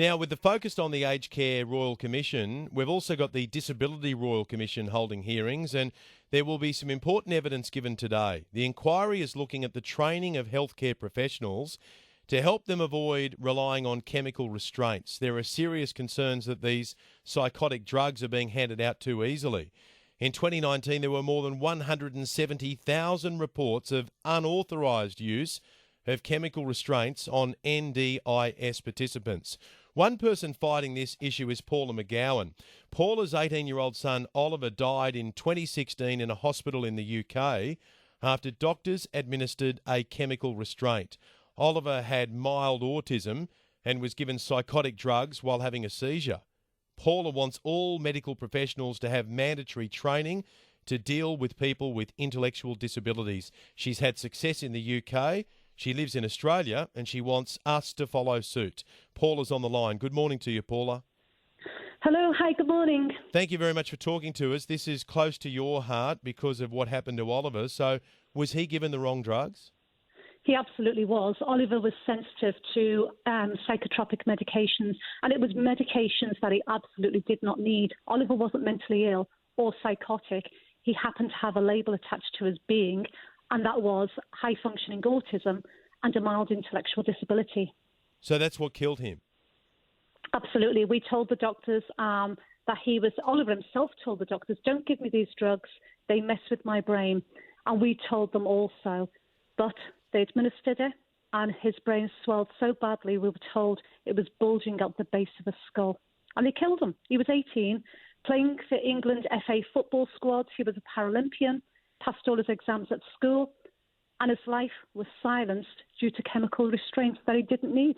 Now, with the focus on the Aged Care Royal Commission, we've also got the Disability Royal Commission holding hearings, and there will be some important evidence given today. The inquiry is looking at the training of healthcare professionals to help them avoid relying on chemical restraints. There are serious concerns that these psychotic drugs are being handed out too easily. In 2019, there were more than 170,000 reports of unauthorised use of chemical restraints on NDIS participants. One person fighting this issue is Paula McGowan. Paula's 18-year-old son Oliver died in 2016 in a hospital in the UK after doctors administered a chemical restraint. Oliver had mild autism and was given psychotic drugs while having a seizure. Paula wants all medical professionals to have mandatory training to deal with people with intellectual disabilities. She's had success in the UK. She lives in Australia and she wants us to follow suit. Paula's on the line. Good morning to you, Paula. Hello. Hi, good morning. Thank you very much for talking to us. This is close to your heart because of what happened to Oliver. So was he given the wrong drugs? He absolutely was. Oliver was sensitive to psychotropic medications, and it was medications that he absolutely did not need. Oliver wasn't mentally ill or psychotic. He happened to have a label attached to his being, and that was high-functioning autism and a mild intellectual disability. So that's what killed him? Absolutely. We told the doctors that Oliver himself told the doctors, don't give me these drugs, they mess with my brain. And we told them also, but they administered it and his brain swelled so badly, we were told it was bulging out the base of his skull. And they killed him. He was 18, playing for England FA football squads. He was a Paralympian, passed all his exams at school, and his life was silenced due to chemical restraints that he didn't need.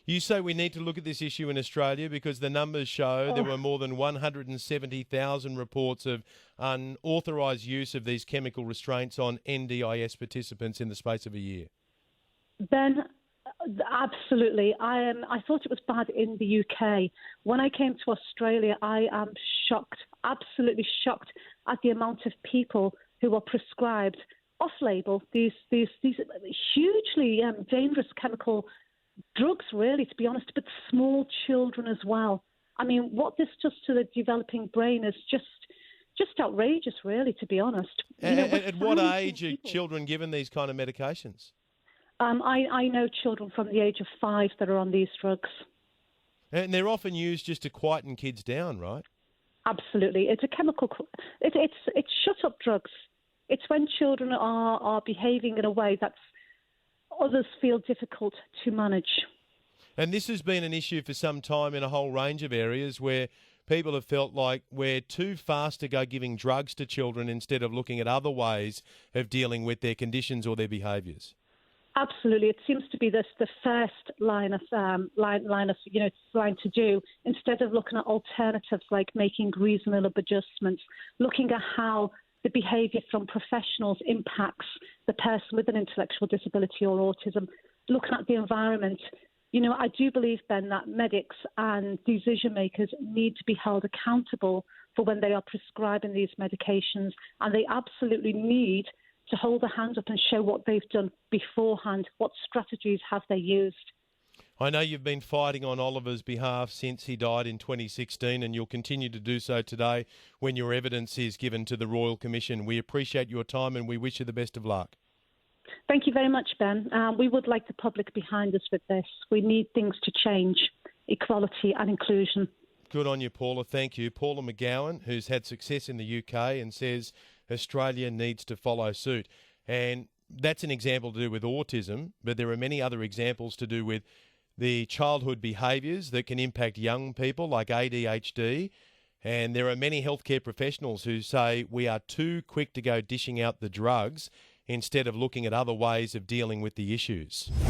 You say we need to look at this issue in Australia because the numbers show there were more than 170,000 reports of unauthorised use of these chemical restraints on NDIS participants in the space of a year. Ben, absolutely. I thought it was bad in the UK. When I came to Australia, I am shocked, absolutely shocked at the amount of people who are prescribed off-label these hugely dangerous chemical drugs, really, to be honest, but small children as well. I mean, what this does to the developing brain is just outrageous, really, to be honest. At what age are children given these kind of medications? I know children from the age of 5 that are on these drugs. And they're often used just to quieten kids down, right? Absolutely. It's a chemical. It's shut-up drugs. It's when children are behaving in a way that's others feel difficult to manage. And this has been an issue for some time in a whole range of areas where people have felt like we're too fast to go giving drugs to children instead of looking at other ways of dealing with their conditions or their behaviours. Absolutely, it seems to be the first line to do instead of looking at alternatives like making reasonable adjustments, looking at how the behaviour from professionals impacts the person with an intellectual disability or autism, looking at the environment. You know, I do believe, Ben, that medics and decision makers need to be held accountable for when they are prescribing these medications, and they absolutely need to hold a hand up and show what they've done beforehand. What strategies have they used? I know you've been fighting on Oliver's behalf since he died in 2016, and you'll continue to do so today when your evidence is given to the Royal Commission. We appreciate your time and we wish you the best of luck. Thank you very much, Ben. We would like the public behind us with this. We need things to change, equality and inclusion. Good on you, Paula. Thank you. Paula McGowan, who's had success in the UK and says Australia needs to follow suit. And that's an example to do with autism, but there are many other examples to do with the childhood behaviours that can impact young people like ADHD. And there are many healthcare professionals who say we are too quick to go dishing out the drugs instead of looking at other ways of dealing with the issues.